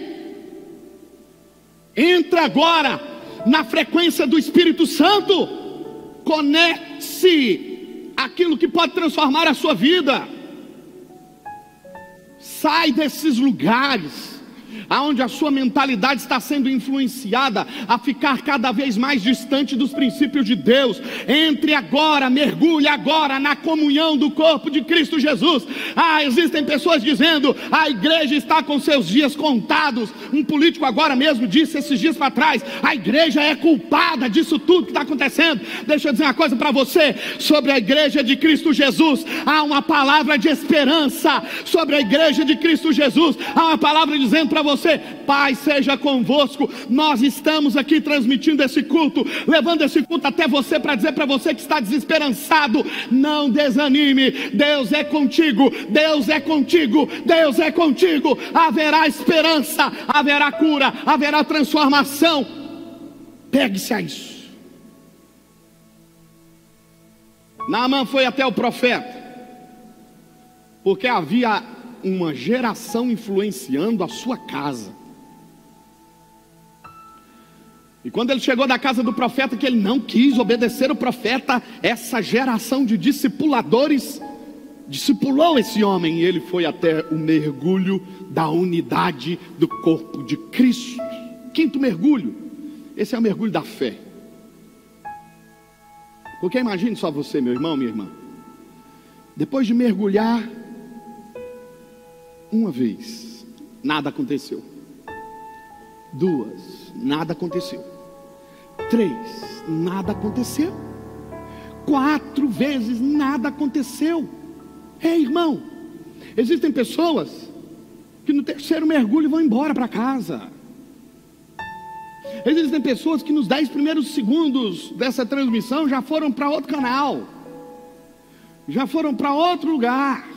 Entra agora na frequência do Espírito Santo. Conecte-se àquilo que pode transformar a sua vida. Sai desses lugares aonde a sua mentalidade está sendo influenciada a ficar cada vez mais distante dos princípios de Deus. Entre agora, mergulhe agora na comunhão do corpo de Cristo Jesus. Existem pessoas dizendo: a igreja está com seus dias contados. Um político agora mesmo disse esses dias para trás: a igreja é culpada disso tudo que está acontecendo. Deixa eu dizer uma coisa para você sobre a igreja de Cristo Jesus. Há uma palavra de esperança sobre a igreja de Cristo Jesus. Há uma palavra dizendo para você: Pai seja convosco. Nós estamos aqui transmitindo esse culto, levando esse culto até você, para dizer para você que está desesperançado: não desanime, Deus é contigo, Deus é contigo, Deus é contigo. Haverá esperança, haverá cura, haverá transformação. Pegue-se a isso. Naamã foi até o profeta, porque havia uma geração influenciando a sua casa. E quando ele chegou da casa do profeta, que ele não quis obedecer o profeta, essa geração de discipuladores discipulou esse homem, e ele foi até o mergulho da unidade do corpo de Cristo. Quinto mergulho, esse é o mergulho da fé. Porque imagine só você, meu irmão, minha irmã, depois de mergulhar uma vez, nada aconteceu. Duas, nada aconteceu. Três, nada aconteceu. 4 vezes, nada aconteceu. Ei, irmão, existem pessoas que no 3º mergulho vão embora para casa. Existem pessoas que nos 10 primeiros segundos dessa transmissão já foram para outro canal, já foram para outro lugar.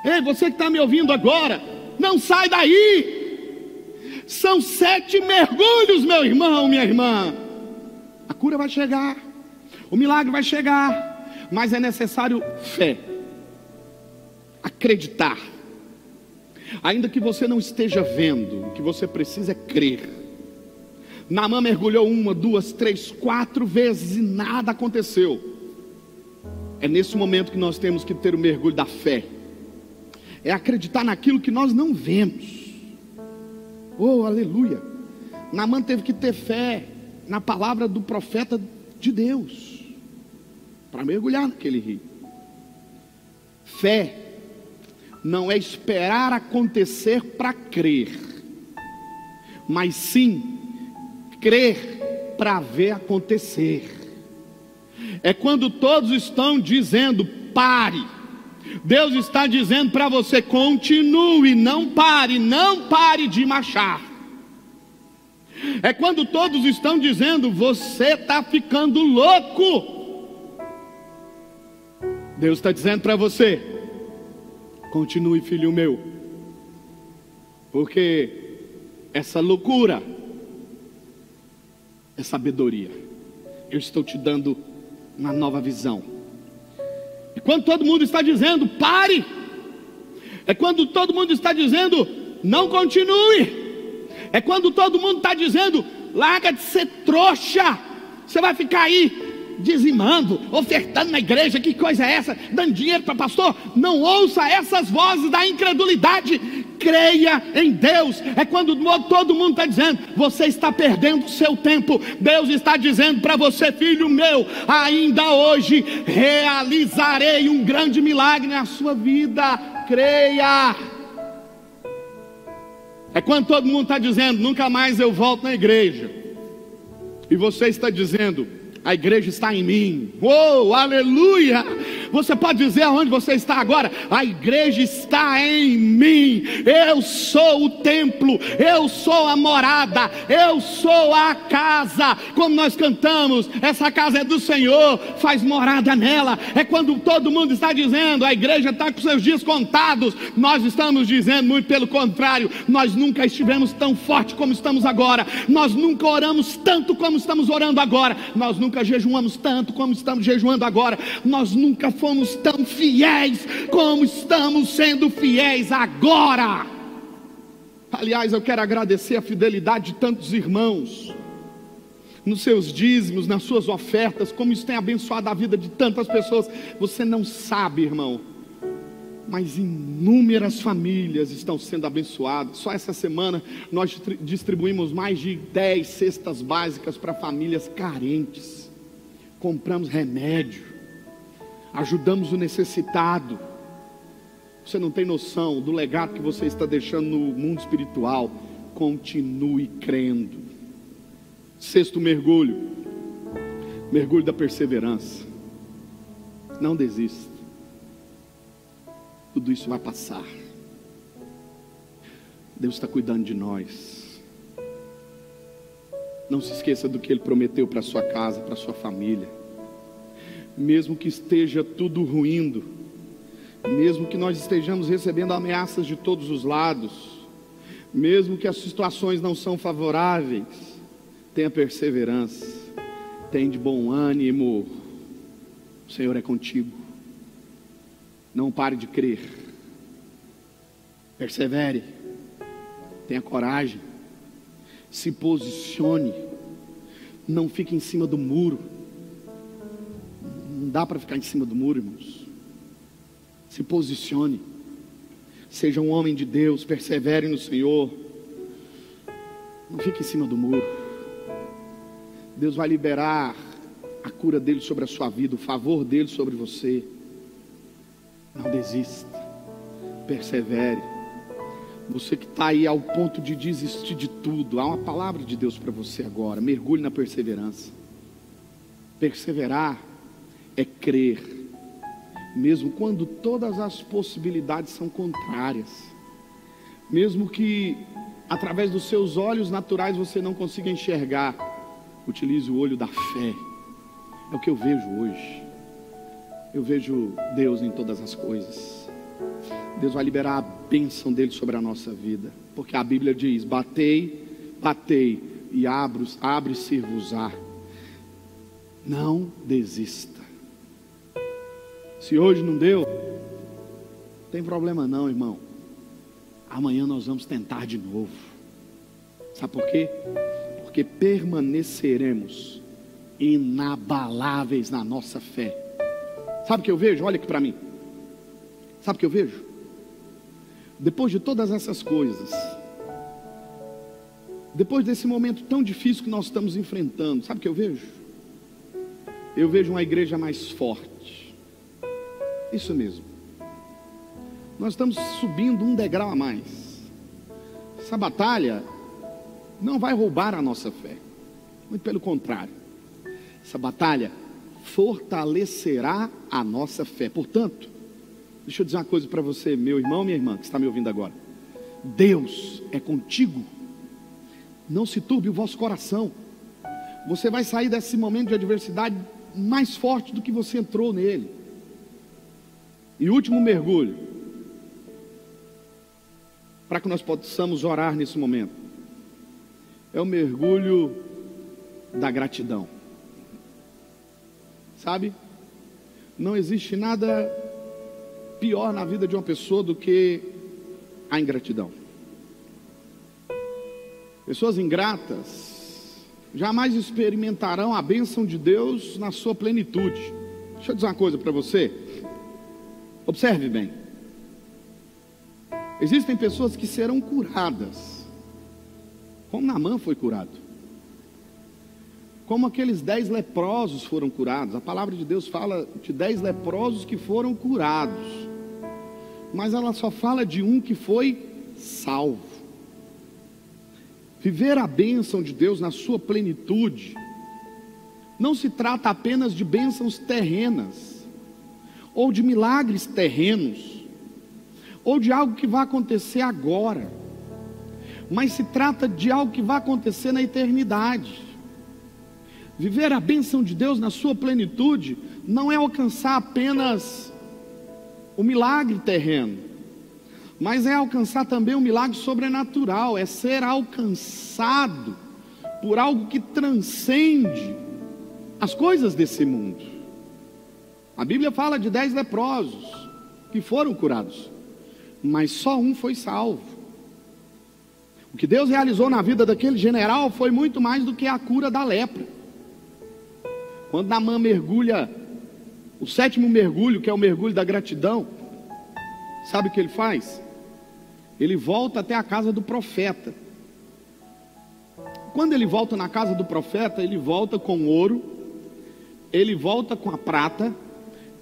Ei, você que está me ouvindo agora, não sai daí. São 7 mergulhos, meu irmão, minha irmã. A cura vai chegar, o milagre vai chegar, mas é necessário fé, acreditar. Ainda que você não esteja vendo, o que você precisa é crer. Naamã mergulhou 1, 2, 3, 4 vezes e nada aconteceu. É nesse momento que nós temos que ter o mergulho da fé. É acreditar naquilo que nós não vemos. Oh, aleluia. Naamã teve que ter fé na palavra do profeta de Deus para mergulhar naquele rio. Fé não é esperar acontecer para crer, mas sim crer para ver acontecer. É quando todos estão dizendo: pare. Deus está dizendo para você: continue, não pare de marchar. É quando todos estão dizendo: você está ficando louco. Deus está dizendo para você: continue, filho meu, porque essa loucura é sabedoria. Eu estou te dando uma nova visão. E quando todo mundo está dizendo: pare, é quando todo mundo está dizendo: não continue, é quando todo mundo está dizendo: larga de ser trouxa, você vai ficar aí dizimando, ofertando na igreja, que coisa é essa? Dando dinheiro para pastor? Não ouça essas vozes da incredulidade. Creia em Deus. É quando todo mundo está dizendo: você está perdendo o seu tempo. Deus está dizendo para você: filho meu, ainda hoje realizarei um grande milagre na sua vida. Creia. É quando todo mundo está dizendo: nunca mais eu volto na igreja, e você está dizendo: a igreja está em mim. Oh, aleluia. Você pode dizer aonde você está agora: a igreja está em mim. Eu sou o templo, eu sou a morada, eu sou a casa. Como nós cantamos: essa casa é do Senhor, faz morada nela. É quando todo mundo está dizendo: a igreja está com seus dias contados. Nós estamos dizendo muito pelo contrário. Nós nunca estivemos tão forte como estamos agora. Nós nunca oramos tanto como estamos orando agora. Nós nunca jejuamos tanto como estamos jejuando agora. Nós nunca fomos tão fiéis como estamos sendo fiéis agora. Aliás, eu quero agradecer a fidelidade de tantos irmãos nos seus dízimos, nas suas ofertas, como isso tem abençoado a vida de tantas pessoas. Você não sabe, irmão, mas inúmeras famílias estão sendo abençoadas. Só essa semana nós distribuímos mais de 10 cestas básicas para famílias carentes. Compramos remédio, ajudamos o necessitado. Você não tem noção do legado que você está deixando no mundo espiritual. Continue crendo. 6º mergulho, mergulho da perseverança. Não desista. Tudo isso vai passar. Deus está cuidando de nós. Não se esqueça do que Ele prometeu para a sua casa, para a sua família. Mesmo que esteja tudo ruindo, mesmo que nós estejamos recebendo ameaças de todos os lados, mesmo que as situações não são favoráveis, tenha perseverança, tenha de bom ânimo. O Senhor é contigo. Não pare de crer. Persevere. Tenha coragem. Se posicione. Não fique em cima do muro. Não dá para ficar em cima do muro, irmãos. Se posicione. Seja um homem de Deus. Persevere no Senhor. Não fique em cima do muro. Deus vai liberar a cura dele sobre a sua vida, o favor dele sobre você. Não desista. Persevere. Você que está aí ao ponto de desistir de tudo, há uma palavra de Deus para você agora. Mergulhe na perseverança. Perseverar é crer, mesmo quando todas as possibilidades são contrárias, mesmo que através dos seus olhos naturais você não consiga enxergar. Utilize o olho da fé. É o que eu vejo hoje. Eu vejo Deus em todas as coisas. Deus vai liberar a bênção dele sobre a nossa vida, porque a Bíblia diz: batei, batei e abre-se-vos-á. Não desista. Se hoje não deu, não tem problema não, irmão. Amanhã nós vamos tentar de novo. Sabe por quê? Porque permaneceremos inabaláveis na nossa fé. Sabe o que eu vejo? Olha aqui para mim. Sabe o que eu vejo? Depois de todas essas coisas, depois desse momento tão difícil que nós estamos enfrentando, sabe o que eu vejo? Eu vejo uma igreja mais forte. Isso mesmo. Nós estamos subindo um degrau a mais. Essa batalha não vai roubar a nossa fé. Muito pelo contrário. Essa batalha fortalecerá a nossa fé. Portanto, deixa eu dizer uma coisa para você, meu irmão, minha irmã, que está me ouvindo agora. Deus é contigo. Não se turbe o vosso coração. Você vai sair desse momento de adversidade mais forte do que você entrou nele. E último mergulho, para que nós possamos orar nesse momento, é o mergulho da gratidão. Sabe? Não existe nada pior na vida de uma pessoa do que a ingratidão. Pessoas ingratas jamais experimentarão a bênção de Deus na sua plenitude. Deixa eu dizer uma coisa para você. Observe bem. Existem pessoas que serão curadas, como Naamã foi curado, como aqueles 10 leprosos foram curados. A palavra de Deus fala de 10 leprosos que foram curados, mas ela só fala de um que foi salvo. Viver a bênção de Deus na sua plenitude não se trata apenas de bênçãos terrenas, ou de milagres terrenos, ou de algo que vai acontecer agora, mas se trata de algo que vai acontecer na eternidade. Viver a bênção de Deus na sua plenitude não é alcançar apenas o milagre terreno, mas é alcançar também o milagre sobrenatural, é ser alcançado por algo que transcende as coisas desse mundo. A Bíblia fala de 10 leprosos que foram curados, mas só um foi salvo. O que Deus realizou na vida daquele general foi muito mais do que a cura da lepra. Quando Naamã mergulha, o 7º mergulho, que é o mergulho da gratidão, sabe o que ele faz? Ele volta até a casa do profeta. Quando ele volta na casa do profeta, ele volta com ouro, ele volta com a prata,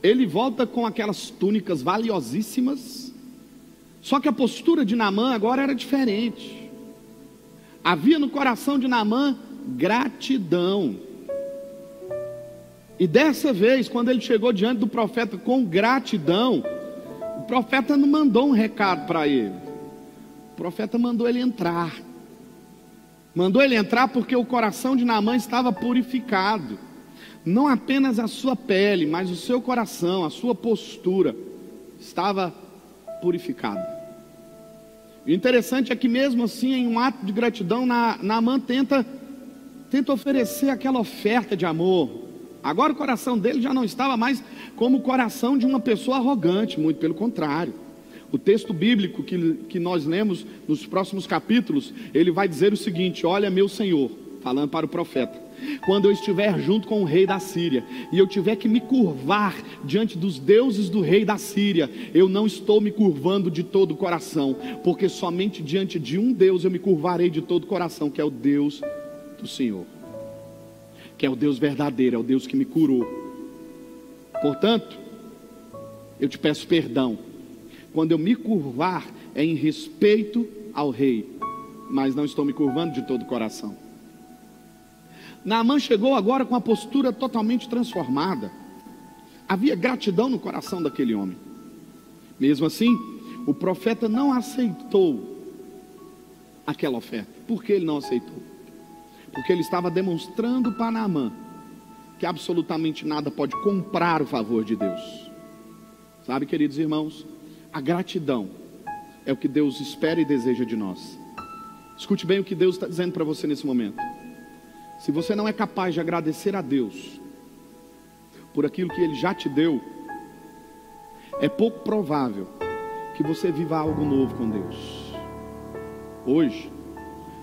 ele volta com aquelas túnicas valiosíssimas. Só que a postura de Naamã agora era diferente. Havia no coração de Naamã gratidão. E dessa vez, quando ele chegou diante do profeta com gratidão, o profeta não mandou um recado para ele. O profeta mandou ele entrar. Mandou ele entrar porque o coração de Naamã estava purificado. Não apenas a sua pele, mas o seu coração, a sua postura estava purificada. O interessante é que mesmo assim, em um ato de gratidão, Naamã tenta oferecer aquela oferta de amor. Agora o coração dele já não estava mais como o coração de uma pessoa arrogante, muito pelo contrário. O texto bíblico que nós lemos nos próximos capítulos, ele vai dizer o seguinte: olha, meu Senhor, falando para o profeta, quando eu estiver junto com o rei da Síria, e eu tiver que me curvar diante dos deuses do rei da Síria, eu não estou me curvando de todo o coração, porque somente diante de um Deus eu me curvarei de todo o coração, que é o Deus do Senhor, que é o Deus verdadeiro, é o Deus que me curou. Portanto, eu te peço perdão. Quando eu me curvar, é em respeito ao rei, mas não estou me curvando de todo o coração. Naamã chegou agora com a postura totalmente transformada. Havia gratidão no coração daquele homem. Mesmo assim, o profeta não aceitou aquela oferta. Por que ele não aceitou? Porque ele estava demonstrando para Naamã que absolutamente nada pode comprar o favor de Deus. Sabe, queridos irmãos, a gratidão é o que Deus espera e deseja de nós. Escute bem o que Deus está dizendo para você nesse momento. Se você não é capaz de agradecer a Deus por aquilo que Ele já te deu, é pouco provável que você viva algo novo com Deus. Hoje,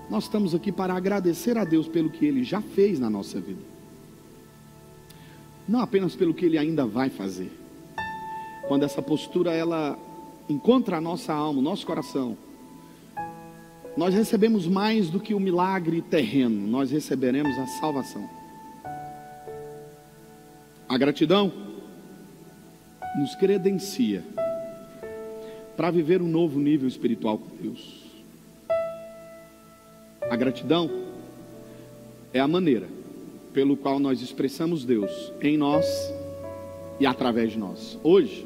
nós estamos aqui para agradecer a Deus pelo que Ele já fez na nossa vida, não apenas pelo que Ele ainda vai fazer. Quando essa postura ela encontra a nossa alma, o nosso coração, nós recebemos mais do que o milagre terreno, nós receberemos a salvação. A gratidão nos credencia para viver um novo nível espiritual com Deus. A gratidão é a maneira pelo qual nós expressamos Deus em nós e através de nós. Hoje,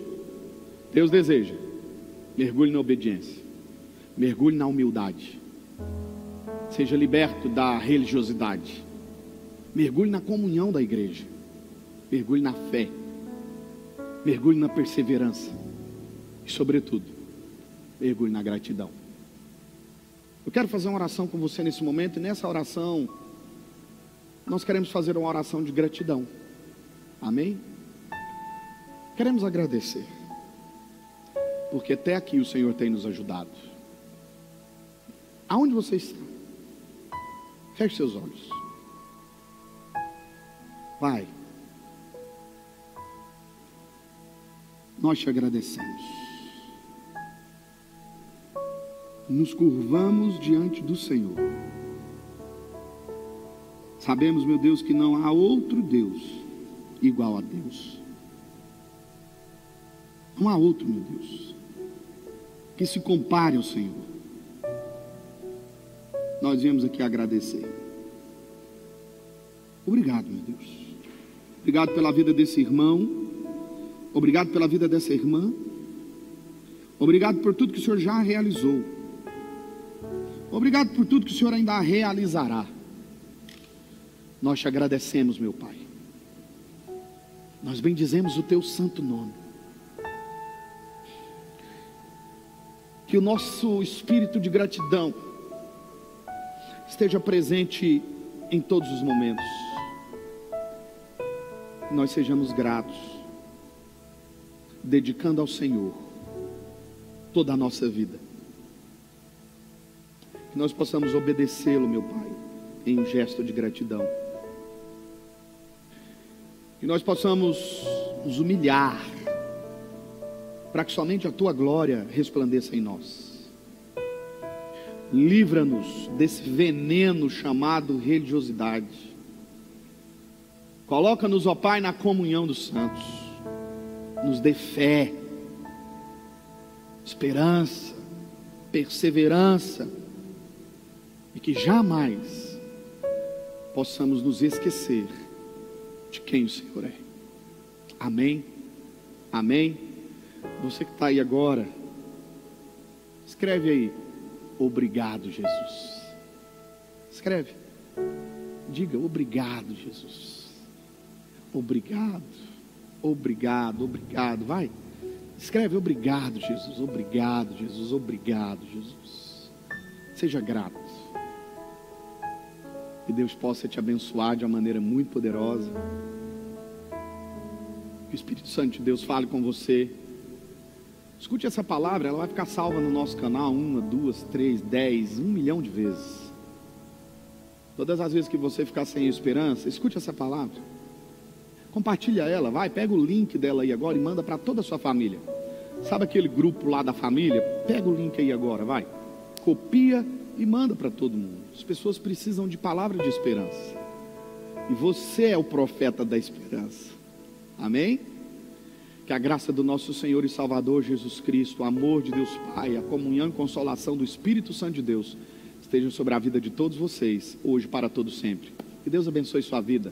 Deus deseja: mergulhe na obediência, mergulhe na humildade, seja liberto da religiosidade, mergulhe na comunhão da igreja, mergulhe na fé, mergulhe na perseverança e, sobretudo, mergulhe na gratidão. Eu quero fazer uma oração com você nesse momento, e nessa oração nós queremos fazer uma oração de gratidão. Amém? Queremos agradecer, porque até aqui o Senhor tem nos ajudado. Aonde você está? Feche seus olhos. Pai, nós te agradecemos. Nos curvamos diante do Senhor. Sabemos, meu Deus, que não há outro Deus igual a Deus. Não há outro, meu Deus, que se compare ao Senhor. Nós viemos aqui agradecer. Obrigado, meu Deus. Obrigado pela vida desse irmão. Obrigado pela vida dessa irmã. Obrigado por tudo que o Senhor já realizou. Obrigado por tudo que o Senhor ainda realizará. Nós te agradecemos, meu Pai. Nós bendizemos o teu santo nome. Que o nosso espírito de gratidão esteja presente em todos os momentos. Que nós sejamos gratos, dedicando ao Senhor toda a nossa vida. Que nós possamos obedecê-lo, meu Pai, em um gesto de gratidão. Que nós possamos nos humilhar, para que somente a Tua glória resplandeça em nós. Livra-nos desse veneno chamado religiosidade. Coloca-nos, ó Pai, na comunhão dos santos. Nos dê fé, esperança, perseverança, e que jamais possamos nos esquecer de quem o Senhor é. Amém? Amém? Você que está aí agora, escreve aí: obrigado, Jesus. Escreve. Diga, obrigado, Jesus. Obrigado, obrigado, obrigado. Vai. Escreve, obrigado, Jesus. Obrigado, Jesus. Obrigado, Jesus. Seja grato. Que Deus possa te abençoar de uma maneira muito poderosa. Que o Espírito Santo de Deus fale com você. Escute essa palavra, ela vai ficar salva no nosso canal 1, 2, 3, 10, 1 milhão de vezes. Todas as vezes que você ficar sem esperança, escute essa palavra. Compartilha ela, vai, pega o link dela aí agora e manda para toda a sua família. Sabe aquele grupo lá da família? Pega o link aí agora, vai. Copia e manda para todo mundo. As pessoas precisam de palavra de esperança. E você é o profeta da esperança. Amém? Que a graça do nosso Senhor e Salvador Jesus Cristo, o amor de Deus Pai, a comunhão e consolação do Espírito Santo de Deus estejam sobre a vida de todos vocês, hoje para todo sempre. Que Deus abençoe sua vida.